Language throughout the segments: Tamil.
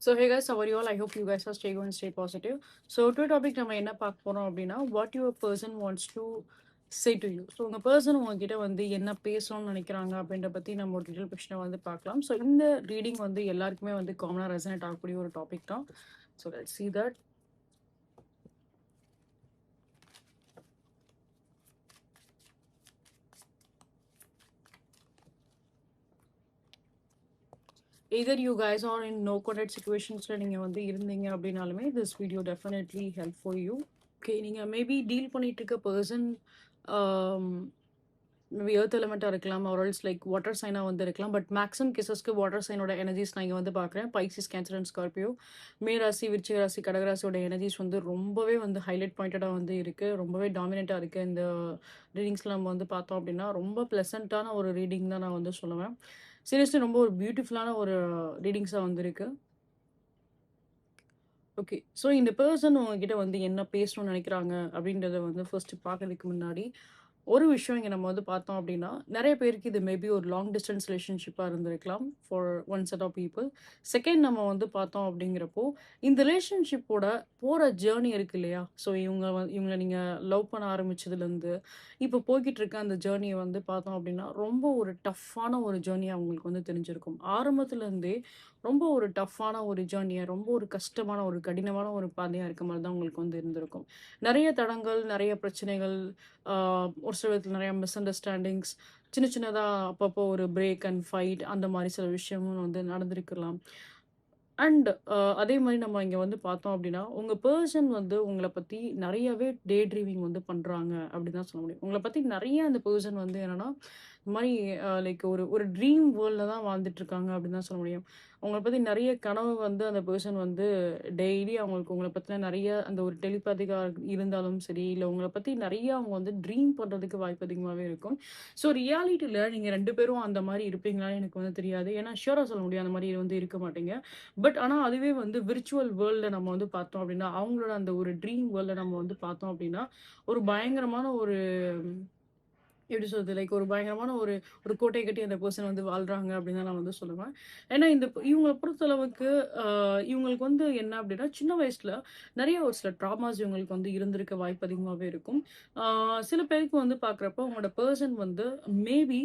So hey guys, how are you all? I hope you guys are staying and stay positive. So today topic நம்ம என்ன பார்க்க போறோம் அப்படின்னா what your person wants to say to you. So உங்கள் பர்சன் உங்ககிட்ட வந்து என்ன பேசணும்னு நினைக்கிறாங்க அப்படின்ற பற்றி நம்ம ஒரு டீட்டெயில் கொஸ்டினை வந்து பார்க்கலாம். ஸோ இந்த ரீடிங் வந்து எல்லாருக்குமே வந்து காமனாக ரெசனேட் ஆகக்கூடிய ஒரு டாபிக் தான். So let's see that. Either you guys are in no contact situations நீங்கள் வந்து இருந்தீங்க அப்படின்னாலுமே this video definitely help for you. Okay, நீங்கள் மேபி டீல் பண்ணிட்டு இருக்க பர்சன் மேபி எர்த் எலிமெண்ட்டாக இருக்கலாம் ஆர் எல்ஸ் லைக் வாட்டர் சைனாக வந்து இருக்கலாம். பட் மேக்ஸிமம் கேசஸ்க்கு வாட்டர் சைனோட எனர்ஜிஸ் நான் இங்கே வந்து பார்க்குறேன். பைசிஸ், கேன்சர் அண்ட் ஸ்கார்பியோ, மே ராசி, விருச்சிக ராசி, கடகராசியோட எனர்ஜிஸ் வந்து ரொம்பவே வந்து ஹைலைட் பாயிண்டடாக வந்து இருக்குது. ரொம்பவே டாமினேட்டாக இருக்குது. இந்த ரீடிங்ஸில் நம்ம வந்து பார்த்தோம் அப்படின்னா ரொம்ப ப்ளசண்ட்டான ஒரு ரீடிங் தான் நான் வந்து சொல்லுவேன். சீரியஸ்லி ரொம்ப ஒரு பியூட்டிஃபுல்லான ஒரு ரீடிங்ஸாக வந்துருக்கு. ஓகே, ஸோ இந்த பர்சன் உங்ககிட்ட வந்து என்ன பேசணும்னு நினைக்கிறாங்க அப்படின்றத வந்து ஃபர்ஸ்ட்டு பார்க்கறதுக்கு முன்னாடி ஒரு விஷயம் இங்கே நம்ம வந்து பார்த்தோம் அப்படின்னா, நிறைய பேருக்கு இது மேபி ஒரு லாங் டிஸ்டன்ஸ் ரிலேஷன்ஷிப்பாக இருந்திருக்கலாம் for one set of people. Second நம்ம வந்து பார்த்தோம் அப்படிங்கிறப்போ, இந்த ரிலேஷன்ஷிப்போட போகிற ஜேர்னி இருக்கு இல்லையா? ஸோ இவங்கள நீங்கள் லவ் பண்ண ஆரம்பிச்சதுலேருந்து இப்போ போய்கிட்டு இருக்க அந்த ஜேர்னியை வந்து பார்த்தோம் அப்படின்னா, ரொம்ப ஒரு டஃப்பான ஒரு ஜேர்னியாக அவங்களுக்கு வந்து தெரிஞ்சிருக்கும். ஆரம்பத்துலேருந்தே ரொம்ப ஒரு டஃப்பான ஒரு ஜேர்னியை, ரொம்ப ஒரு கஷ்டமான ஒரு கடினமான ஒரு பாதையாக இருக்க மாதிரி தான் உங்களுக்கு வந்து இருந்திருக்கும். நிறைய தடங்கள், நிறைய பிரச்சனைகள், ஒரு சில விதத்தில் நிறைய மிஸ் அண்டர்ஸ்டாண்டிங்ஸ், சின்ன சின்னதாக அப்பப்போ ஒரு பிரேக் அண்ட் ஃபைட் அந்த மாதிரி சில விஷயமும் வந்து நடந்திருக்கலாம். அண்ட் அதே மாதிரி நம்ம இங்கே வந்து பார்த்தோம் அப்படின்னா, உங்கள் பர்சன் வந்து உங்களை பற்றி நிறையவே டே ட்ரீமிங் வந்து பண்ணுறாங்க அப்படின்னு தான் சொல்ல முடியும். உங்களை பற்றி நிறைய அந்த பர்சன் வந்து என்னென்னா இந்த மாதிரி லைக் ஒரு ஒரு ட்ரீம் வேர்ல்டில் தான் வாழ்ந்துட்டுருக்காங்க அப்படின்னு தான் சொல்ல முடியும். அவங்கள பற்றி நிறைய கனவு வந்து அந்த பர்சன் வந்து டெய்லி அவங்களுக்கு உங்களை பற்றின நிறைய அந்த ஒரு டெலிபதிக்காக இருந்தாலும் சரி, இல்லை உங்களை பற்றி நிறைய அவங்க வந்து ட்ரீம் பண்ணுறதுக்கு வாய்ப்பு அதிகமாகவே இருக்கும். ஸோ ரியாலிட்டியில் நீங்கள் 2 பேரும் அந்த மாதிரி இருப்பீங்களான்னு எனக்கு வந்து தெரியாது. ஏன்னா ஷியூராக சொல்ல முடியும் அந்த மாதிரி வந்து இருக்க மாட்டீங்க. பட் ஆனா அதுவே வந்து விர்ச்சுவல் வேர்ல்ட்ல நம்ம வந்து பார்த்தோம் அப்படின்னா, அவங்களோட அந்த ஒரு ட்ரீம் வேர்ல்ட்ல நம்ம வந்து பார்த்தோம் அப்படின்னா, ஒரு பயங்கரமான ஒரு எப்படி சொல்றது? லைக் ஒரு பயங்கரமான ஒரு ஒரு கோட்டை கட்டி அந்த பெர்சன் வந்து வாழ்றாங்க அப்படின்னு தான் நான் வந்து சொல்லுவேன். ஏன்னா இவங்கள பொறுத்தளவுக்கு இவங்களுக்கு வந்து என்ன அப்படின்னா, சின்ன வயசுல நிறைய ஒரு சில ட்ராமாஸ் இவங்களுக்கு வந்து இருந்திருக்க வாய்ப்பு அதிகமாவே இருக்கும். சில பேருக்கு வந்து பார்க்குறப்போ அவங்களோட பெர்சன் வந்து மேபி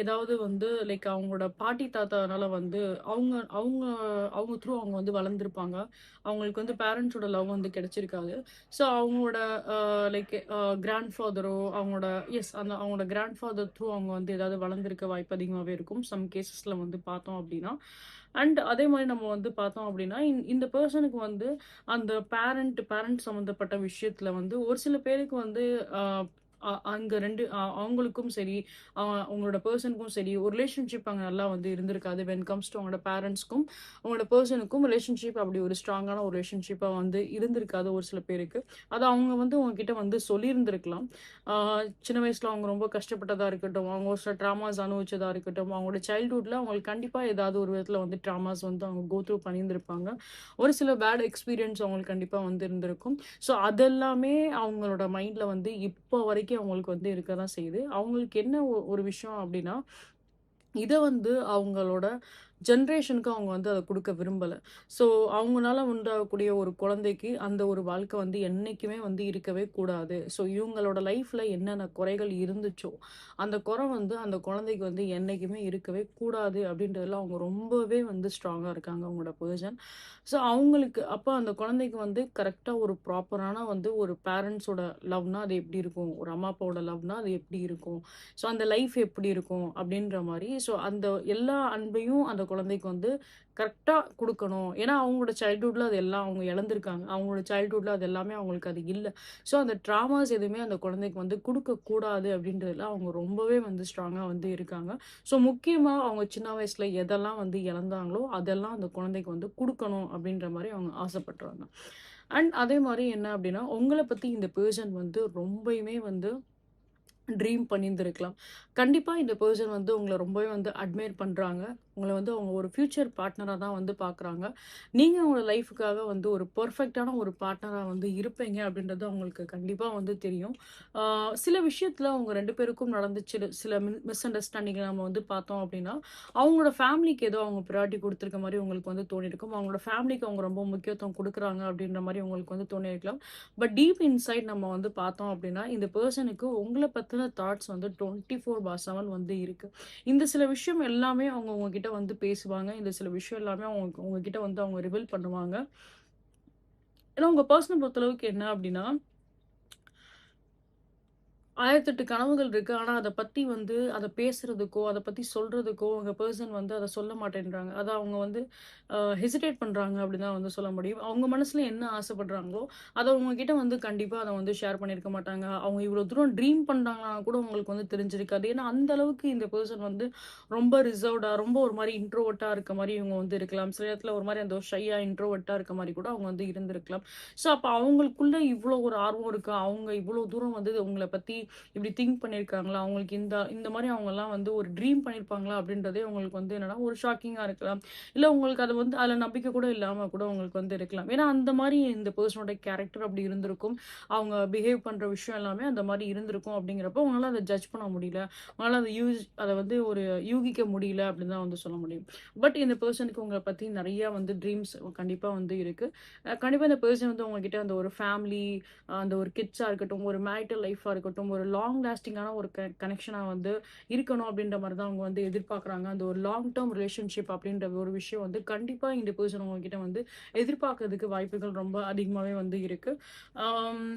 ஏதாவது வந்து லைக் அவங்களோட பாட்டி, தாத்தானால வந்து அவங்க அவங்க அவங்க த்ரூ அவங்க வந்து வளர்ந்துருப்பாங்க. அவங்களுக்கு வந்து பேரண்ட்ஸோட லவ் வந்து கிடைச்சிருக்காது. ஸோ அவங்களோட லைக் கிராண்ட்ஃபாதரோ அவங்களோட அவங்களோட கிராண்ட்ஃபாதர் த்ரூ அவங்க வந்து ஏதாவது வளர்ந்துருக்க வாய்ப்பு அதிகமாகவே இருக்கும். சம் கேசஸில் வந்து பார்த்தோம் அப்படின்னா. அண்ட் அதே மாதிரி நம்ம வந்து பார்த்தோம் அப்படின்னா, இந்த பெர்சனுக்கு வந்து அந்த பேரண்ட் சம்மந்தப்பட்ட விஷயத்துல வந்து ஒரு சில பேருக்கு வந்து அங்க 2 அவங்களுக்கும் சரி, அவங்களோட பெர்சனுக்கும் சரி, ஒரு ரிலேஷன்ஷிப் அங்க நல்லா வந்து இருந்திருக்காது. வென் கம்ஸ் டூ அவங்களோட பேரண்ட்ஸ்க்கும், அவங்களோட பெர்சனுக்கும் ரிலேஷன்ஷிப் அப்படி ஒரு ஸ்ட்ராங்கான ஒரு ரிலேஷன்ஷிப்பா வந்து இருந்திருக்காது ஒரு சில பேருக்கு. அது அவங்க வந்து உங்ககிட்ட வந்து சொல்லியிருந்திருக்கலாம். ஆ சின்ன வயசுல அவங்க ரொம்ப கஷ்டப்பட்டதா இருக்கட்டும், அவங்க ஒரு சில ட்ராமாஸ் அனுபவிச்சதா இருக்கட்டும், அவங்களோட சைல்ட்ஹுட்ல அவங்களுக்கு கண்டிப்பா ஏதாவது ஒரு விதத்துல வந்து ட்ராமாஸ் வந்து அவங்க கோ த்ரூ பண்ணியிருந்திருப்பாங்க. ஒரு சில பேட் எக்ஸ்பீரியன்ஸ் அவங்களுக்கு கண்டிப்பா வந்து இருந்திருக்கும். ஸோ அதெல்லாமே அவங்களோட மைண்ட்ல வந்து இப்போ வரைக்கும் அவங்களுக்கு வந்து இருக்க தான் செய்யுது. அவங்களுக்கு என்ன ஒரு விஷயம் அப்படின்னா, இத வந்து அவங்களோட ஜெனரேஷனுக்கு அவங்க வந்து அத குடுக்க விரும்பல. ஸோ அவங்கனால உண்டாகக்கூடிய ஒரு குழந்தைக்கு அந்த ஒரு வாழ்க்கை வந்து என்னைக்குமே வந்து இருக்கவே கூடாது. ஸோ இவங்களோட லைஃப்ல என்னென்ன குறைகள் இருந்துச்சோ, அந்த குறை வந்து அந்த குழந்தைக்கு வந்து என்னைக்குமே இருக்கவே கூடாது அப்படின்றதுல அவங்க ரொம்பவே வந்து ஸ்ட்ராங்கா இருக்காங்க அவங்களோட பெர்சன். ஸோ அவங்களுக்கு அப்ப அந்த குழந்தைக்கு வந்து கரெக்ட்டா ஒரு ப்ராப்பரான வந்து ஒரு பேரண்ட்ஸோட லவ்னா அது எப்படி இருக்கும்? ஒரு அம்மா, அப்பாவோட லவ்னா அது எப்படி இருக்கும்? ஸோ அந்த லைஃப் எப்படி இருக்கும்? அப்படின்ற மாரி. ஸோ அந்த எல்லா அன்பையும் அந்த குழந்தைக்கு வந்து கரெக்ட்டா குடுக்கணும். ஏன்னா அவங்களோட சைல்ட்ஹுட்ல அது எல்லாம் அவங்க இழந்திருக்காங்க. அவங்களோட சைல்ட்ஹுட்ல அது எல்லாமே அவங்களுக்கு அது இல்ல. ஸோ அந்த ட்ராமாஸ் எதுவுமே அந்த குழந்தைக்கு வந்து குடுக்கக்கூடாது அப்படின்றதுல அவங்க ரொம்பவே வந்து ஸ்ட்ராங்கா வந்து இருக்காங்க. ஸோ முக்கியமா அவங்க சின்ன வயசுல எதெல்லாம் வந்து இழந்தாங்களோ, அதெல்லாம் அந்த குழந்தைக்கு வந்து குடுக்கணும் அப்படின்ற மாரி அவங்க ஆசைப்படுறாங்க. அண்ட் அதே மாரி என்ன அப்படின்னா, உங்கள பத்தி இந்த பெர்சன் வந்து ரொம்பயுமே வந்து ட்ரீம் பண்ணியிருந்திருக்கலாம். கண்டிப்பா இந்த பெர்சன் வந்து உங்கள ரொம்பவே வந்து அட்மையர் பண்றாங்க. உங்கள வந்து அவங்க ஒரு ஃப்யூச்சர் பார்ட்னரா தான் வந்து பார்க்குறாங்க. நீங்க உங்க லைஃப்‌க்காக வந்து ஒரு பெர்ஃபெக்ட்டான ஒரு பார்ட்னரா வந்து இருப்பீங்க அப்படின்றது அவங்களுக்கு கண்டிப்பா வந்து தெரியும். ஆ சில விஷயத்துல அவங்க 2 பேருக்கும் நடந்துச்சு சில மிஸ் அண்டர்ஸ்டாண்டிங் நம்ம வந்து பார்த்தோம் அப்படின்னா, அவங்களோட ஃபேமிலிக்கு ஏதோ அவங்க பிரையாரிட்டி குடுத்துருக்க மாரி உங்களுக்கு வந்து தோணியிருக்கும். அவங்களோட ஃபேமிலிக்கு அவங்க ரொம்ப முக்கியத்துவம் குடுக்குறாங்க அப்படின்ற மாரி உங்களுக்கு வந்து தோணியிருக்கலாம். பட் டீப் இன்சைட் நம்ம வந்து பார்த்தோம் அப்படின்னா, இந்த பெர்சனுக்கு உங்கள பத்தின தாட்ஸ் வந்து 24/7 வந்து இருக்கு. இந்த சில விஷயம் எல்லாமே அவங்க உங்ககிட்ட வந்து பேசுவாங்க. இந்த சில விஷயம் எல்லாமே அவங்க உங்ககிட்ட வந்து அவங்க ரிவீல் பண்ணுவாங்க. ஏன்னா உங்க பெர்சன பொறுத்தளவுக்கு என்ன அப்படின்னா 1008 கனவுகள் இருக்கு. ஆனா, அத பத்தி வந்து அத பேசுறதுக்கோ, அத பத்தி சொல்றதுக்கோ, உங்க பெர்சன் வந்து அத சொல்ல மாட்டேன்றாங்க. அத அவங்க வந்து ஹெசிடேட் பண்றாங்க அப்படின்னு தான் வந்து சொல்ல முடியும். அவங்க மனசுல என்ன ஆசைப்படுறாங்களோ, அத உங்ககிட்ட வந்து கண்டிப்பா அத வந்து ஷேர் பண்ணியிருக்க மாட்டாங்க. அவங்க இவ்வளோ தூரம் ட்ரீம் பண்றாங்கன்னா கூட உங்களுக்கு வந்து தெரிஞ்சிருக்காது. ஏன்னா, அந்த அளவுக்கு இந்த பெர்சன் வந்து ரொம்ப ரிசர்வ்டா, ரொம்ப ஒரு மாரி இன்ட்ரோவர்ட்டா இருக்க மாரி இவங்க வந்து இருக்கலாம். சில நேரத்துல ஒரு மாரி அந்த ஷையா, இன்ட்ரோவர்ட்டா இருக்க மாரி கூட அவங்க வந்து இருந்திருக்கலாம். ஸோ, அப்ப அவங்களுக்குள்ள இவ்ளோ ஒரு ஆர்வம் இருக்கு. அவங்க இவ்ளோ தூரம் வந்து உங்கள பத்தி இப்படி திங்க் பண்ணியிருக்காங்களா? அவங்களுக்கு இந்த இந்த மாரி அவங்கலாம் வந்து ஒரு ட்ரீம் பண்ணியிருப்பாங்களா? அப்படின்றதே உங்களுக்கு வந்து என்னன்னா, ஒரு ஷாக்கிங்கா இருக்கலாம். இல்ல உங்களுக்கு அது வந்து அதுல நம்பிக்கை கூட இல்லாம கூட உங்களுக்கு வந்து இருக்கலாம். ஏன்னா, அந்த மாரி இந்த பெர்சனோட கேரக்டர் அப்படி இருந்திருக்கும். அவங்க பிஹேவ் பண்ற விஷயம் எல்லாமே அந்த மாரி இருந்திருக்கும் அப்படிங்கிறப்போ, உங்களால அத ஜட்ஜ் பண்ண முடியல. உங்களால அத வந்து ஒரு யூகிக்க முடியல அப்படின்னு தான் வந்து சொல்ல முடியும். பட் இந்த பெர்சனுக்கு உங்கள பத்தி நெறைய வந்து ட்ரீம்ஸ் கண்டிப்பா வந்து இருக்கு. கண்டிப்பா இந்த பெர்சன் வந்து உங்ககிட்ட அந்த ஒரு ஃபேமிலி அந்த ஒரு கிட்ஸா இருக்கட்டும், ஒரு மேரிட்டல் லைஃபா இருக்கட்டும், ஒரு லாங் லாஸ்டிங்கான ஒரு கனெக்ஷனா வந்து இருக்கணும் அப்படின்ற மாரி தான் அவங்க வந்து எதிர்பார்க்குறாங்க. அந்த ஒரு லாங் டெர்ம் ரிலேஷன்ஷிப் அப்படின்ற ஒரு விஷயம் வந்து கண்டிப்பா இந்த பெர்சன் உங்ககிட்ட வந்து எதிர்பார்க்கறதுக்கு வாய்ப்புகள் ரொம்ப அதிகமாவே வந்து இருக்கு. ஆம்.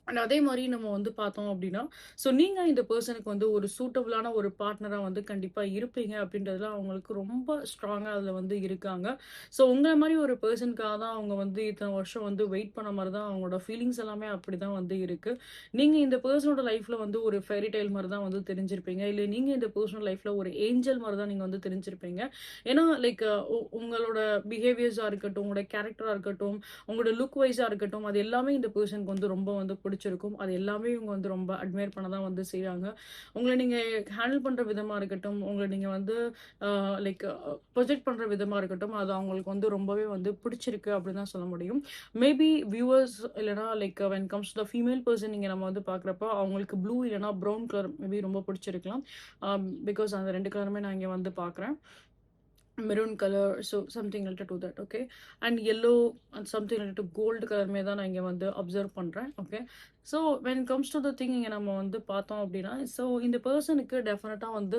அண்ட் அதே மாரி நம்ம வந்து பார்த்தோம் அப்டின்னா, ஸோ நீங்க இந்த பெர்சனுக்கு வந்து ஒரு சூட்டபிளான ஒரு பார்ட்னரா வந்து கண்டிப்பா இருப்பீங்க அப்டின்றதுல அவங்களுக்கு ரொம்ப ஸ்ட்ராங்கா அதுல வந்து இருக்காங்க. ஸோ உங்கள மாரி ஒரு பெர்சனுக்காக தான் அவங்க வந்து இத்தன வருஷம் வந்து வெயிட் பண்ண மாரி தான் அவங்களோட ஃபீலிங்ஸ் எல்லாமே அப்படிதான் வந்து இருக்கு. நீங்க இந்த பெர்சனோட லைஃப்ல வந்து ஒரு ஃபெயரி டேல் மாரி தான் வந்து தெரிஞ்சிருப்பீங்க. இல்ல நீங்க இந்த பெர்சனல் லைஃப்ல ஒரு ஏஞ்சல் மாரி தான் நீங்க வந்து தெரிஞ்சிருப்பீங்க. ஏன்னா லைக் உங்களோட பிஹேவியர்ஸா இருக்கட்டும், உங்களோட கேரக்டரா இருக்கட்டும், உங்களோட லுக் வைஸா இருக்கட்டும், அது எல்லாமே இந்த பெர்சனுக்கு வந்து ரொம்ப வந்து பிடிச்சிருக்கும். அது எல்லாமே இவங்க வந்து ரொம்ப அட்மையர் பண்ண தான் வந்து செய்றாங்க. உங்கள நீங்க ஹேண்டில் பண்ற விதமா இருக்கட்டும், உங்கள நீங்க வந்து லைக் ப்ரொஜெக்ட் பண்ற விதமா இருக்கட்டும், அது அவங்களுக்கு வந்து ரொம்பவே வந்து பிடிச்சிருக்கு அப்படின்னு தான் சொல்ல முடியும். மேபி வியூவர்ஸ் இல்லன்னா like when comes to the female person நீங்க நம்ம வந்து பார்க்குறப்போ, அவங்களுக்கு ப்ளூ இல்லன்னா ப்ரவுன் கலர் மேபி ரொம்ப பிடிச்சிருக்கலாம். பிகாஸ் அந்த 2 கலருமே நான் இங்க வந்து பார்க்குறேன். Maroon colour so something related to that okay. And yellow and something related to gold கலருமே தான் நான் இங்க வந்து அப்சர்வ் பண்றேன். Okay. So when comes to the thing இங்க நம்ம வந்து பார்த்தோம் அப்டின்னா, ஸோ இந்த பெர்சனுக்கு டெஃபினட்டா வந்து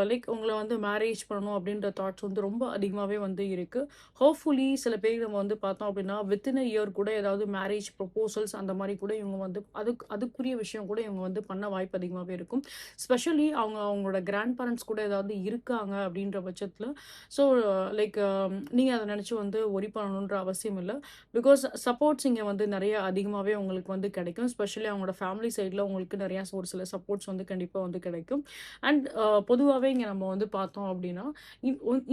லைக் உங்கள வந்து மேரேஜ் பண்ணணும் அப்டின்ற தாட்ஸ் வந்து ரொம்ப அதிகமாவே வந்து இருக்கு. ஹோப்ஃபுல்லி சில பேர் நம்ம வந்து பார்த்தோம் அப்டின்னா, வித்தின் அ இயர் கூட ஏதாவது மேரேஜ் ப்ரொபோசல்ஸ் அந்த மாரி கூட இவங்க வந்து அதுக்குரிய விஷயம் கூட இவங்க வந்து பண்ண வாய்ப்பு அதிகமாவே இருக்கும். ஸ்பெஷலி அவங்களோட கிராண்ட் பேரண்ட்ஸ் கூட ஏதாவது இருக்காங்க அப்டின்ற பட்சத்தில ஸோ லைக் நீங்க அத நெனச்சு வந்து ஒரி பண்ணணுன்ற அவசியம் இல்ல. பிகாஸ் சப்போர்ட்ஸ் இங்க வந்து நெறைய அதிகமாவே உங்களுக்கு வந்து கிடைக்கும். ஸ்பெஷலி அவங்களோட ஃபேமிலி சைட்ல உங்களுக்கு நெறைய ஒரு சில சப்போர்ட்ஸ் வந்து கண்டிப்பா வந்து கிடைக்கும். அண்ட் பொதுவாவே இங்க நம்ம வந்து பார்த்தோம் அப்டின்னா,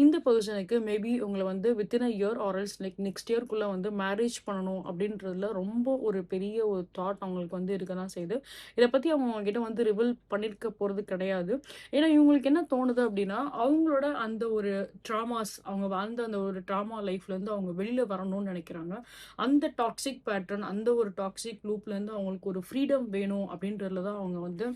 இந்த பெர்சனுக்கு மேபி உங்கள வந்து within a year or else like next இயர்க்குள்ள வந்து மேரேஜ் பண்ணணும் அப்டின்றதுல ரொம்ப ஒரு பெரிய ஒரு தாட் அவங்களுக்கு வந்து இருக்க தான் செய்யுது. இத பத்தி அவங்க உங்ககிட்ட வந்து ரிவீல் பண்ணியிருக்க போறது கிடையாது. ஏன்னா இவங்களுக்கு என்ன தோணுது அப்டின்னா, அவங்களோட அந்த ஒரு ட்ராமாஸ் அவங்க வாழ்ந்த அந்த ஒரு ட்ராமா லைஃப்லேருந்து அவங்க வெளில வரணும்னு நெனைக்கிறாங்க. அந்த டாக்ஸிக் பேட்டர்ன், அந்த ஒரு டாக்ஸிக் லூப்லேருந்து அவங்களுக்கு ஒரு ஃப்ரீடம் வேணும் அப்டின்றதுல தான் அவங்க வந்து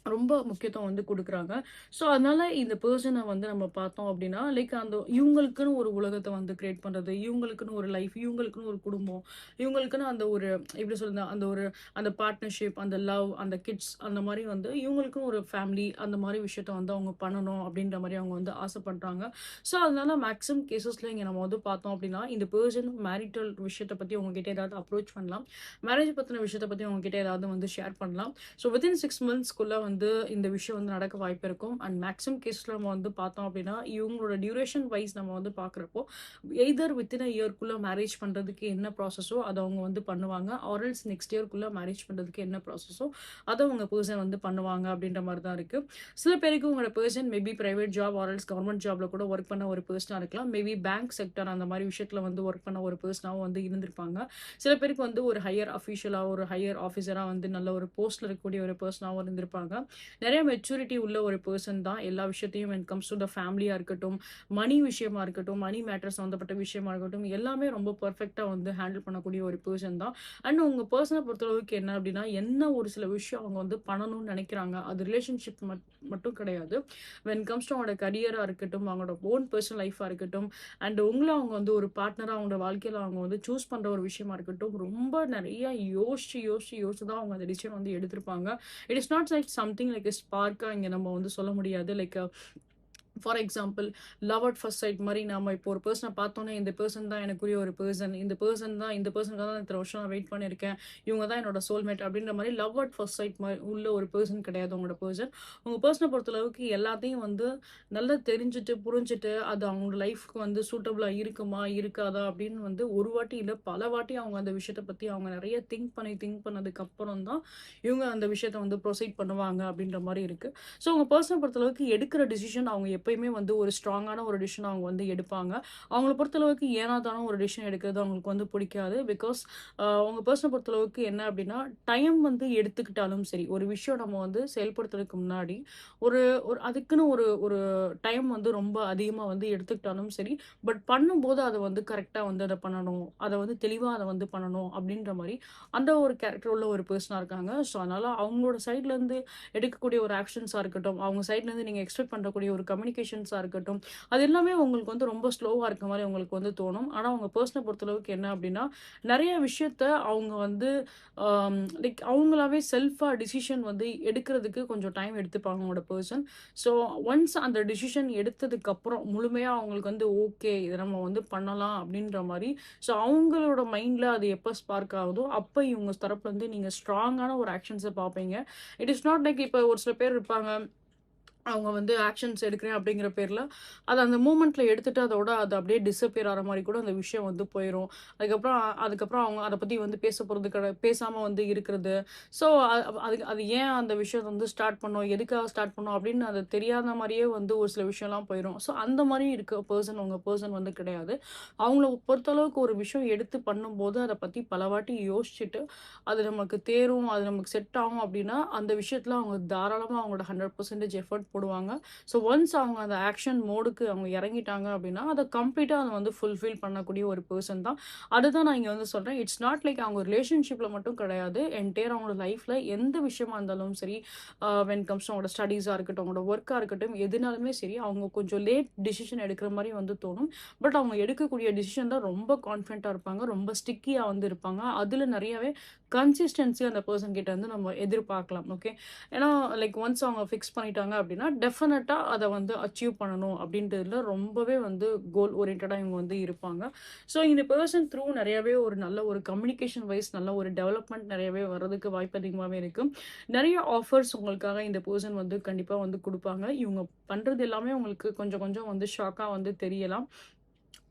ரொம்ப முக்கியத்துவம் வந்து குடுக்குறாங்க. ஸோ, அதனால இந்த பெர்சன வந்து நம்ம பார்த்தோம் அப்டின்னா, லைக் அந்த இவங்களுக்குன்னு ஒரு உலகத்த வந்து கிரியேட் பண்றது, இவங்களுக்குன்னு ஒரு லைஃப், இவங்களுக்குன்னு ஒரு குடும்பம், இவங்களுக்குன்னு அந்த ஒரு எப்படி சொல்றது? அந்த ஒரு அந்த பார்ட்னர்ஷிப், அந்த லவ், அந்த கிட்ஸ் அந்த மாரி வந்து இவங்களுக்குன்னு ஒரு ஃபேமிலி அந்த மாரி விஷயத்த வந்து அவங்க பண்ணணும் அப்டின்ற மாரி அவங்க வந்து ஆசைப்படுறாங்க. ஸோ, அதனால மேக்ஸிமம் கேஸஸ்ல இங்க நம்ம வந்து பார்த்தோம் அப்டின்னா, இந்த பெர்சன் மேரிட்டல் விஷயத்த பத்தி உங்ககிட்ட ஏதாவது அப்ரோச் பண்ணலாம். மேரேஜ் பத்தின விஷயத்த பத்தி உங்ககிட்ட ஏதாவது வந்து ஷேர் பண்ணலாம். ஸோ வித்தின் 6 மந்த்ஸ்க்குள்ள வந்து இந்த விஷயம் வந்து நடக்க வாய்ப்பு இருக்கும். அண்ட் மேக்ஸிமம் கேஸ்ல நம்ம வந்து பார்த்தோம் அப்படின்னா, இவங்களோட டியூரேஷன் வைஸ் நம்ம வந்து பார்க்குறப்போ, எய்தர் வித்தின் அ இயர்க்குள்ள மேரேஜ் பண்றதுக்கு என்ன ப்ராசஸோ அத அவங்க வந்து பண்ணுவாங்க. ஆர் எல்ஸ் நெக்ஸ்ட் இயர்க்குள்ள மேரேஜ் பண்றதுக்கு என்ன ப்ராசஸோ அத உங்க பெர்சன் வந்து பண்ணுவாங்க அப்படின்ற மாரி தான் இருக்கு. சில பேருக்கு உங்களோட person maybe private job or else government ஜாப்ல கூட ஒர்க் பண்ண ஒரு பெர்சனா இருக்கலாம். மேபி பேங்க் செக்டர் அந்த மாரி விஷயத்துல வந்து ஒர்க் பண்ண ஒரு பெர்சனாவும் வந்து இருந்திருப்பாங்க. சில பேருக்கு வந்து ஒரு ஹையர் அஃபிஷியலா, ஒரு ஹையர் ஆஃபீசரா வந்து நல்ல ஒரு போஸ்ட்ல இருக்கக்கூடிய ஒரு பெர்சனாவும் இருந்திருப்பாங்க. நெறைய மெச்சூரிட்டி உள்ள ஒரு பெர்சன் தான் எல்லா விஷயத்தையும் வென் கம்ஸ் டூ த ஃபேமிலியா இருக்கட்டும், மணி விஷயமா இருக்கட்டும், மணி மேட்டர் சம்மந்தப்பட்ட விஷயமா இருக்கட்டும், எல்லாமே ரொம்ப பெர்ஃபெக்ட்டா வந்து ஹேண்டில் பண்ணக்கூடிய ஒரு பெர்சன் தான். அண்ட் உங்க பெர்சன பொறுத்தளவுக்கு என்ன அப்டின்னா, என்ன ஒரு சில விஷயம் அவங்க வந்து பண்ணணும்னு நெனைக்கிறாங்க. அது ரிலேஷன்ஷிப் மட்டும் கிடையாது. வென் கம்ஸ் டூ அவங்களோட கரியரா இருக்கட்டும், அவங்களோட ஓன் பெர்சனல் லைஃபா இருக்கட்டும், அண்ட் உங்கள அவங்க வந்து ஒரு பார்ட்னரா அவங்களோட வாழ்க்கையில அவங்க வந்து சூஸ் பண்ற ஒரு விஷயமா இருக்கட்டும், ரொம்ப நெறைய யோசிச்சு தான் அவங்க அந்த டிசிஷன் வந்து எடுத்திருப்பாங்க. It is not like something like a ஸ்பார்க்கா இங்க நம்ம வந்து சொல்ல முடியாது. Like for example, love at first sight மாரி நாம இப்போ ஒரு பெர்சன பார்த்தோனே, இந்த பெர்சன் தான் எனக்குரிய ஒரு பெர்சன். இந்த பெர்சனுக்காக தான் இத்தன வருஷம் நான் வெயிட் பண்ணியிருக்கேன். இவங்க தான் என்னோட சோல்மேட் அப்படின்ற மாரி லவ் அட் ஃபர்ஸ்ட் சைட் உள்ள ஒரு பெர்சன் கிடையாது உங்களோட பெர்சன். உங்க பெர்சன பொறுத்தளவுக்கு எல்லாத்தையும் வந்து நல்லா தெரிஞ்சுட்டு, புரிஞ்சுட்டு, அது அவங்க லைஃப்க்கு வந்து சூட்டபிளா இருக்குமா? இருக்காதா? அப்படின்னு வந்து ஒரு வாட்டி இல்ல, பல வாட்டி அவங்க அந்த விஷயத்த பத்தி அவங்க நெறைய திங்க் பண்ணதுக்கு அப்புறம் தான், இவங்க அந்த விஷயத்த வந்து ப்ரொசீட் பண்ணுவாங்க அப்படின்ற மாரி இருக்கு. ஸோ உங்க பெர்சன பொறுத்தளவுக்கு எடுக்கிற டிசிஷன் அவங்க எப்பயுமே வந்து ஒரு ஸ்ட்ராங்கான ஒரு டிசிஷன் அவங்க வந்து எடுப்பாங்க. அவங்கள பொறுத்தளவுக்கு ஏனோ தானோ ஒரு டிசிஷன் எடுக்கிறது அவங்களுக்கு வந்து பிடிக்காது. பிகாஸ் உங்க பெர்சன பொறுத்தளவுக்கு என்ன அப்டின்னா, டைம் வந்து எடுத்துக்கிட்டாலும் சரி, ஒரு விஷயம் நம்ம வந்து செயல்படுத்துறதுக்கு முன்னாடி, ஒரு ஒரு அதுக்குன்னு ஒரு ஒரு டைம் வந்து ரொம்ப அதிகமா வந்து எடுத்துக்கிட்டாலும் சரி, பட் பண்ணும்போது அத வந்து கரெக்ட்டா வந்து அத பண்ணணும். அத வந்து தெளிவா அத வந்து பண்ணணும் அப்டின்ற மாரி, அந்த ஒரு கேரக்டர் உள்ள ஒரு பெர்சனா இருக்காங்க. ஸோ அதனால அவங்களோட சைட்லருந்து எடுக்கக்கூடிய ஒரு ஆக்ஷன்ஸா இருக்கட்டும், அவங்க சைட்லேருந்து நீங்க எக்ஸ்பெக்ட் பண்ணக்கூடிய ஒரு கம்யூனிகேஷன்ஸா இருக்கட்டும், அது எல்லாமே உங்களுக்கு வந்து ரொம்ப ஸ்லோவா இருக்க மாரி உங்களுக்கு வந்து தோணும். ஆனா, உங்க பெர்சன பொறுத்தளவுக்கு என்ன அப்டின்னா, நெறைய விஷயத்த அவங்க வந்து லைக் அவங்களாவே செல்ஃபா டிசிஷன் வந்து எடுக்கிறதுக்கு கொஞ்சம் டைம் எடுத்துப்பாங்க உங்களோட பெர்சன். ஸோ ஒன்ஸ் அந்த டிசிஷன் எடுத்ததுக்கப்புறம் முழுமையா அவங்களுக்கு வந்து ஓகே, இத நம்ம வந்து பண்ணலாம் அப்டின்ற மாரி, ஸோ அவங்களோட மைண்ட்ல அது எப்ப ஸ்பார்க் ஆகுதோ, அப்ப இவங்க தரப்புலருந்து நீங்க ஸ்ட்ராங்கான ஒரு ஆக்ஷன்ஸ பார்ப்பீங்க. இட் இஸ் நாட் லைக் இப்ப ஒரு சில பேர் இருப்பாங்க. அவங்க வந்து ஆக்ஷன்ஸ் எடுக்கிறேன் அப்படிங்கிற பேர்ல, அத அந்த மூமெண்ட்ல எடுத்துட்டு அது அப்படியே டிஸப்பியர் ஆற மாரி கூட அந்த விஷயம் வந்து போயிரும். அதுக்கப்புறம் அவங்க அத பத்தி வந்து பேசாம வந்து இருக்கிறது. ஸோ அதுக்கு அது ஏன் அந்த விஷயத்த வந்து ஸ்டார்ட் பண்ணோம்? எதுக்காக ஸ்டார்ட் பண்ணோம்? அப்படின்னு அது தெரியாத மாரியே வந்து ஒரு சில விஷயம்லாம் போயிரும். ஸோ அந்த மாரி இருக்க உங்க பெர்சன் வந்து கிடையாது. அவங்கள பொறுத்தளவுக்கு ஒரு விஷயம் எடுத்து பண்ணும்போது, அத பத்தி பலவாட்டி யோசிச்சுட்டு, அது நமக்கு தேரும், அது நமக்கு செட் ஆகும் அப்படின்னா, அந்த விஷயத்துல அவங்க தாராளமா அவங்களோட 100% எஃபோர்ட் போடுவாங்க. ஸோ ஒன்ஸ் அவங்க அந்த ஆக்ஷன் மோடுக்கு அவங்க இறங்கிட்டாங்க அப்படின்னா, அத கம்ப்ளீட்டா அத வந்து ஃபுல்ஃபில் பண்ணக்கூடிய ஒரு பெர்சன் தான். அதுதான் நான் இங்க வந்து சொல்றேன். இட்ஸ் நாட் லைக் அவங்க ரிலேஷன்ஷிப்ல மட்டும் கிடையாது. என்டையர் அவங்களோட லைஃப்ல எந்த விஷயமா இருந்தாலும் சரி, வென் கம்ஸ் டூ அவங்களோட ஸ்டடீஸா இருக்கட்டும், அவங்களோட ஒர்க்கா இருக்கட்டும், எதுனாலுமே சரி, அவங்க கொஞ்சம் லேட் டிசிஷன் எடுக்கிற மாரி வந்து தோணும். பட் அவங்க எடுக்கக்கூடிய டிசிஷன் தான் ரொம்ப கான்ஃபிடென்ட்டா இருப்பாங்க. ரொம்ப ஸ்டிக்கியா வந்து இருப்பாங்க. அதுல நெறையாவே கன்சிஸ்டன்சி அந்த பெர்சன் கிட்ட இருந்து நம்ம எதிர்பார்க்கலாம். ஓகே. ஏன்னா, லைக் ஒன்ஸ் அவங்க ஃபிக்ஸ் பண்ணிட்டாங்க அப்படின்னா, டெஃபினட்டா அத வந்து அச்சீவ் பண்ணணும் அப்படின்றதுல ரொம்பவே வந்து கோல் ஓரியன்டடா இவங்க வந்து இருப்பாங்க. ஸோ இந்த பெர்சன் த்ரூ நெறையவே ஒரு நல்ல ஒரு கம்யூனிகேஷன் வைஸ் நல்ல ஒரு டெவலப்மெண்ட் நெறையவே வர்றதுக்கு வாய்ப்பு அதிகமாவே இருக்கு. நெறைய ஆஃபர்ஸ் உங்களுக்காக இந்த பெர்சன் வந்து கண்டிப்பா வந்து குடுப்பாங்க. இவங்க பண்றது எல்லாமே உங்களுக்கு கொஞ்சம் கொஞ்சம் வந்து ஷாக்கா வந்து தெரியலாம்.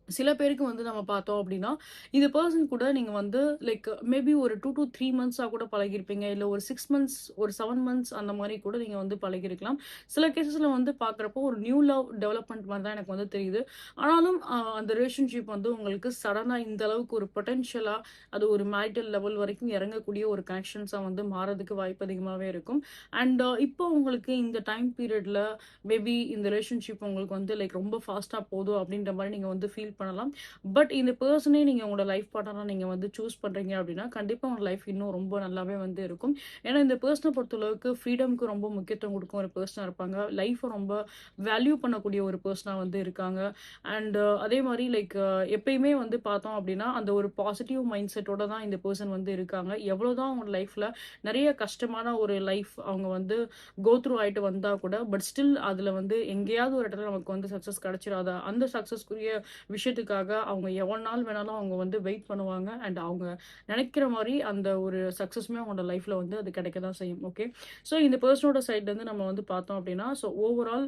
சில பேருக்கு வந்து நம்ம பார்த்தோம் அப்படின்னா, இந்த பெர்சன் கூட நீங்க வந்து லைக் மேபி ஒரு 2 டூ 3 மந்த்ஸா கூட பழகியிருப்பீங்க. இல்ல ஒரு 6 மந்த்ஸ், ஒரு 7 மந்த்ஸ் அந்த மாரி கூட நீங்க வந்து பழகியிருக்கலாம். சில கேஸஸ்ல வந்து பார்க்குறப்போ ஒரு நியூ லவ் டெவலப்மெண்ட் மாரி தான் எனக்கு வந்து தெரியுது. ஆனாலும் அந்த ரிலேஷன்ஷிப் வந்து உங்களுக்கு சடனா இந்த அளவுக்கு ஒரு பொட்டன்ஷியலா அது ஒரு மேரிட்டல் லெவல் வரைக்கும் இறங்கக்கூடிய ஒரு கனெக்ஷன்ஸா வந்து மாறதுக்கு வாய்ப்பு அதிகமாவே இருக்கும். அண்ட் இப்போ உங்களுக்கு இந்த டைம் பீரியட்ல மேபி இந்த ரிலேஷன்ஷிப் உங்களுக்கு வந்து லைக் ரொம்ப ஃபாஸ்ட்டா போதும் அப்படின்ற மாரி நீங்க வந்து ஃபீல் பண்ணலாம். பட் இந்த பெர்சனே நீங்க உங்களோட லைஃப் பார்ட்னரா நீங்க வந்து சூஸ் பண்றீங்க அப்படின்னா, கண்டிப்பா உங்க லைஃப் இன்னும் ரொம்ப நல்லாவே வந்து இருக்கும். ஏன்னா இந்த பெர்சன பொறுத்தளவுக்கு ஃப்ரீடம்க்கு ரொம்ப முக்கியத்துவம் குடுக்கும் ஒரு பெர்சனா இருப்பாங்க. லைஃப்ப ரொம்ப வேல்யூ பண்ணக்கூடிய ஒரு பெர்சனா வந்து இருக்காங்க. அண்ட் அதே மாரி லைக் எப்பயுமே வந்து பார்த்தோம் அப்படின்னா, அந்த ஒரு பாசிட்டிவ் மைண்ட் செட்டோட தான் இந்த பெர்சன் வந்து இருக்காங்க. எவ்வளோதான் அவங்க லைஃப்ல நெறைய கஷ்டமான ஒரு லைஃப் அவங்க வந்து கோ த்ரூ ஆயிட்டு வந்தா கூட, பட் ஸ்டில் அதுல வந்து எங்கேயாவது ஒரு இடத்துல நமக்கு வந்து சக்சஸ் கிடைச்சிராதா? அந்த சக்சஸ்க்குரிய விஷயத்துக்காக அவங்க எவ்வளவு நாள் வேணாலும் அவங்க வந்து வெயிட் பண்ணுவாங்க. அண்ட் அவங்க நினைக்கிற மாரி அந்த ஒரு சக்சஸுமே அவங்களோட லைஃப்ல வந்து அது கிடைக்க தான் செய்யும். ஓகே. ஸோ இந்த பெர்சனோட சைட்ல இருந்து நம்ம வந்து பார்த்தோம் அப்படின்னா, so overall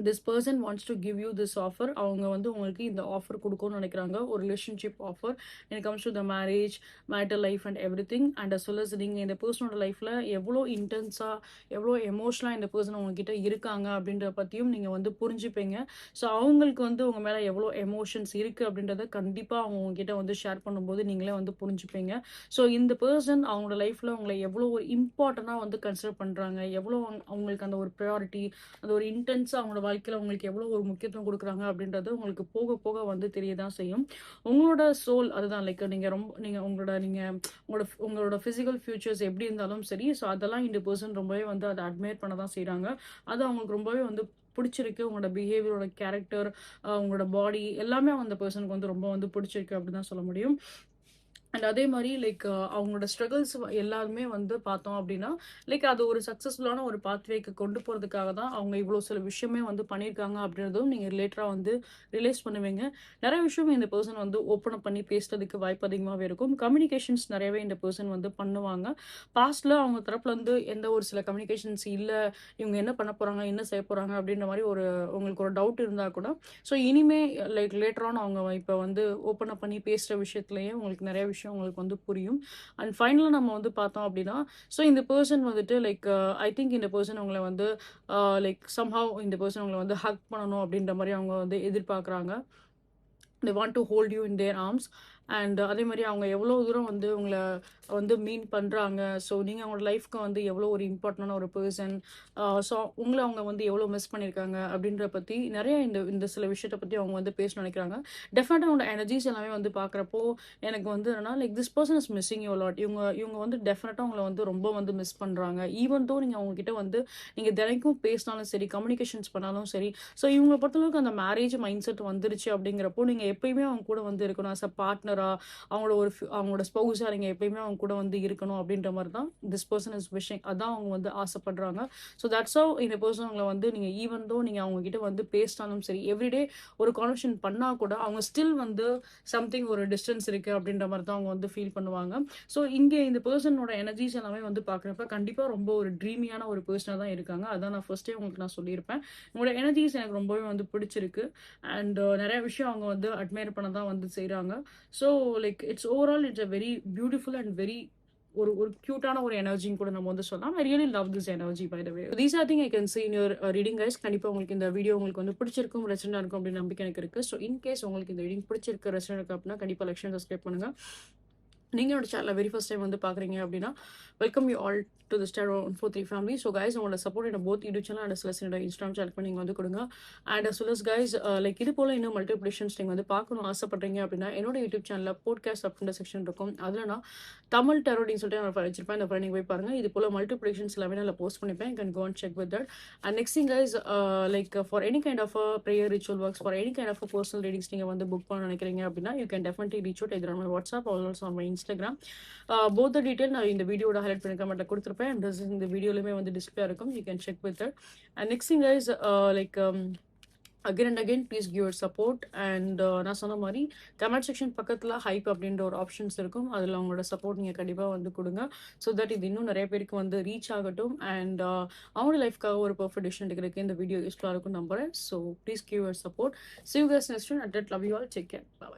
this person wants to give you this offer. அவங்க வந்து உங்களுக்கு இந்த ஆஃபர் குடுக்கணும்னு நெனைக்கிறாங்க. ஒரு relationship offer. When it comes to the marriage, marital life and everything. And as well as நீங்க இந்த பெர்சனோட லைஃப்ல எவ்வளோ இன்டென்ஸா, எவ்வளோ எமோஷனலா இந்த பெர்சன் உங்ககிட்ட இருக்காங்க அப்படின்றத பத்தியும் நீங்க வந்து புரிஞ்சுப்பீங்க. ஸோ அவங்களுக்கு வந்து உங்க மேல எவ்வளோ எமோஷன்ஸ் இருக்கு அப்படின்றத கண்டிப்பா அவங்க உங்ககிட்ட வந்து ஷேர் பண்ணும்போது நீங்களே வந்து புரிஞ்சுப்பீங்க. ஸோ இந்த பெர்சன் அவங்களோட லைஃப்ல உங்கள எவ்வளோ ஒரு இம்பார்ட்டன்ட்டா வந்து கன்சிடர் பண்றாங்க, எவ்வளோ அவங்களுக்கு அந்த ஒரு ப்ரையாரிட்டி, அந்த ஒரு இன்டென்ஸா அவங்களோட வாழ்க்கையில உங்களுக்கு எவ்வளோ ஒரு முக்கியத்துவம் குடுக்குறாங்க அப்படின்றது உங்களுக்கு போக போக வந்து தெரிய தான் செய்யும். உங்களோட சோல் அதுதான் லைக் உங்களோட பிசிக்கல் ஃபியூச்சர்ஸ் எப்படி இருந்தாலும் சரி, ஸோ அதெல்லாம் இந்த பெர்சன் ரொம்பவே வந்து அத அட்மையர் பண்ண தான் செய்றாங்க. அது அவங்களுக்கு ரொம்பவே வந்து புடிச்சிருக்கு. உங்களோட பிஹேவியரோட கேரக்டர், உங்களோட பாடி எல்லாமே அந்த பெர்சனுக்கு வந்து ரொம்ப வந்து புடிச்சிருக்கு அப்படின்னு தான் சொல்ல முடியும். அண்ட் அதே மாரி லைக் அவங்களோட ஸ்ட்ரகிள்ஸ் எல்லாருமே வந்து பார்த்தோம் அப்டின்னா, லைக் அது ஒரு சக்சஸ்ஃபுல்லான ஒரு பாத்வேக்கு கொண்டு போறதுக்காக தான் அவங்க இவ்ளோ சில விஷயமே வந்து பண்ணியிருக்காங்க அப்டின்றதும் நீங்க ரிலேட்டரா வந்து ரியலைஸ் பண்ணுவீங்க. நெறைய விஷயம் இந்த பெர்சன் வந்து ஓப்பன் அப் பண்ணி பேசுறதுக்கு வாய்ப்பு அதிகமாவே இருக்கும். கம்யூனிகேஷன்ஸ் நெறையவே இந்த பெர்சன் வந்து பண்ணுவாங்க. பாஸ்ட்ல அவங்க தரப்புலருந்து எந்த ஒரு சில கம்யூனிகேஷன்ஸ் இல்ல, இவங்க என்ன பண்ண போறாங்க? என்ன செய்ய போறாங்க? அப்டின்ற மாரி உங்களுக்கு ஒரு டவுட் இருந்தா கூட, ஸோ இனிமே லைக் லேட்டர் ஆன் அவங்க இப்ப வந்து ஓப்பன் அப் பண்ணி பேசுற விஷயத்திலேயே உங்களுக்கு நெறைய விஷயம் உங்களுக்கு வந்து புரியும். அண்ட் ஃபைனலா நம்ம வந்து பார்த்தோம் அப்டின்னா, ஸோ இந்த பெர்சன் வந்துட்டு லைக் ஐ திங்க் இந்த பெர்சன் உங்கள வந்து லைக் சம்ஹவ் இந்த பெர்சன் உங்கள வந்து ஹக் பண்ணணும் அப்டின்ற மாரி அவங்க வந்து எதிர்பார்க்குறாங்க. They want to hold you in their arms. And அதே மாரி அவங்க எவ்வளோ தூரம் வந்து உங்கள வந்து மீன் பண்றாங்க. ஸோ நீங்க அவங்களோட லைஃப்க்கு வந்து எவ்வளோ ஒரு இம்பார்ட்டன்டான ஒரு பெர்சன். ஸோ உங்கள அவங்க வந்து எவ்வளோ மிஸ் பண்ணியிருக்காங்க அப்படின்றத பத்தி நெறைய இந்த இந்த சில விஷயத்த பத்தி அவங்க வந்து பேசணும்னு நெனைக்கிறாங்க. டெஃபினட்டா உங்களோட எனர்ஜிஸ் எல்லாமே வந்து பார்க்குறப்போ, எனக்கு வந்து என்னன்னா like this person is missing you a lot. இவங்க இவங்க வந்து டெஃபினட்டா உங்கள வந்து ரொம்ப வந்து மிஸ் பண்றாங்க. ஈவன் தோ நீங்க அவங்க கிட்ட வந்து நீங்க தினைக்கும் பேசினாலும் சரி, கம்யூனிகேஷன்ஸ் பண்ணாலும் சரி, ஸோ இவங்கள பொறுத்தளவுக்கு அந்த மேரேஜ் மைண்ட் செட் வந்துருச்சு அப்படிங்கிறப்போ, நீங்க எப்பயுமே அவங்க கூட வந்து இருக்கணும். ஆஸ் அ பார்ட்னரா, அவங்களோட ஸ்பௌஸா நீங்க எப்பயுமே அவங்க கூட வந்து இருக்கணும் அப்படின்ற மாரி தான் திஸ் பெர்சன் இஸ் விஷிங். அதான் அவங்க வந்து ஆசைப்படுறாங்க. ஸோ தட்ஸ் ஹவ் இந்த பெர்சன் உங்கள வந்து நீங்க ஈவன் தோ நீங்க அவங்க கிட்ட வந்து பேசினாலும் சரி, எவ்ரிடே ஒரு கான்வர்சேஷன் பண்ணா கூட அவங்க ஸ்டில் வந்து சம்திங் ஒரு டிஸ்டன்ஸ் இருக்கு அப்படின்ற மாரி தான் அவங்க வந்து ஃபீல் பண்ணுவாங்க. ஸோ இங்க இந்த பெர்சனோட எனர்ஜிஸ் எல்லாமே வந்து பார்க்குறப்ப கண்டிப்பா ரொம்ப ஒரு ட்ரீமியான ஒரு பெர்சனா தான் இருக்காங்க. அதான் நான் ஃபர்ஸ்ட்டே உங்களுக்கு நான் சொல்லியிருப்பேன். உங்களோட எனர்ஜிஸ் எனக்கு ரொம்பவே வந்து பிடிச்சிருக்கு. அண்ட் நெறைய விஷயம் அவங்க வந்து அட்மையர் பண்ண தான் வந்து செய்றாங்க. So like it's overall it's a very beautiful and very ஒரு ஒரு கியூட்டான ஒரு எனர்ஜின்னு கூட நம்ம வந்து சொல்லலாம். I really love this energy by the way. These are thing I can see in your reading guys. கண்டிப்பா உங்களுக்கு இந்த வீடியோ உங்களுக்கு வந்து பிடிச்சிருக்கும், ரெசனன்ட்டா இருக்கும் அப்படின்னு நம்பிக்கை எனக்கு இருக்கு. ஸோ இன் கேஸ் உங்களுக்கு இந்த ரீடிங் பிடிச்சிருக்கு, ரெசனன்ட் இருக்கு அப்படின்னா கண்டிப்பா லைக், ஷேர், சப்ஸ்கிரைப் பண்ணுங்க. நீங்க என்னோட சேனல வெரி ஃபர்ஸ்ட் டைம் வந்து பார்க்குறீங்க அப்படின்னா, welcome you all to the star 143 family. So guys உங்களோட சப்போர்ட் என்ன both YouTube channel and as well as என்னோட இன்ஸ்டாகிராம் சேனலுக்கு நீங்க வந்து கொடுங்க. And as well as guys like இது போல இன்னும் மல்டிபிளிகேஷன்ஸ் நீங்க வந்து பார்க்கணும்னு ஆசைப்படுறீங்க அப்படின்னா, என்னோட யூடியூப் சேனல்ல பாட்காஸ்ட் அப்படின்ற செக்ஷன் இருக்கும். அதுல நான் தமிழ் டெரோடின்னு சொல்லிட்டு நான் ஃபைல் வச்சிருப்பேன். அந்த ஃபைல் நீங்க போய் பாருங்க. இது போல மல்டிபிளிகேஷன்ஸ் எல்லாமே நான் போஸ்ட் பண்ணிப்பேன். You can go and check with that. And next thing guys like for any kind of prayer ritual works, for any kind of personal readings நீங்க வந்து புக் பண்ண நினைக்கிறீங்க அப்படின்னா, you can definitely reach out either on my WhatsApp or also on my Instagram. Both the detail நான் இந்த வீடியோட ஹைலைட் பண்ணி கமெண்ட்ல கொடுத்துருப்பேன். அண்ட் இந்த வீடியோலுமே வந்து டிஸ்பிளே இருக்கும். You can check with that. And next thing guys like again and again please give your support. And நான் சொன்ன மாதிரி கமெண்ட் செக்ஷன் பக்கத்தில் ஹைப் அப்படின்ற ஒரு ஆப்ஷன்ஸ் இருக்கும். அதில் உங்களோட சப்போர்ட் நீங்கள் கண்டிப்பாக வந்து கொடுங்க. ஸோ தட் இது இன்னும் நிறைய பேருக்கு வந்து ரீச் ஆகட்டும். அண்ட் அவங்களோட லைஃப்க்காக ஒரு பர்ஃபெக்ட் டிசிஷன் எடுக்கிறதுக்கு இந்த வீடியோ யூஸ்ஃபுல்லாக இருக்கும் நம்புறேன். So please give your support. See you guys next one. At that, love you all. Take care. Bye bye.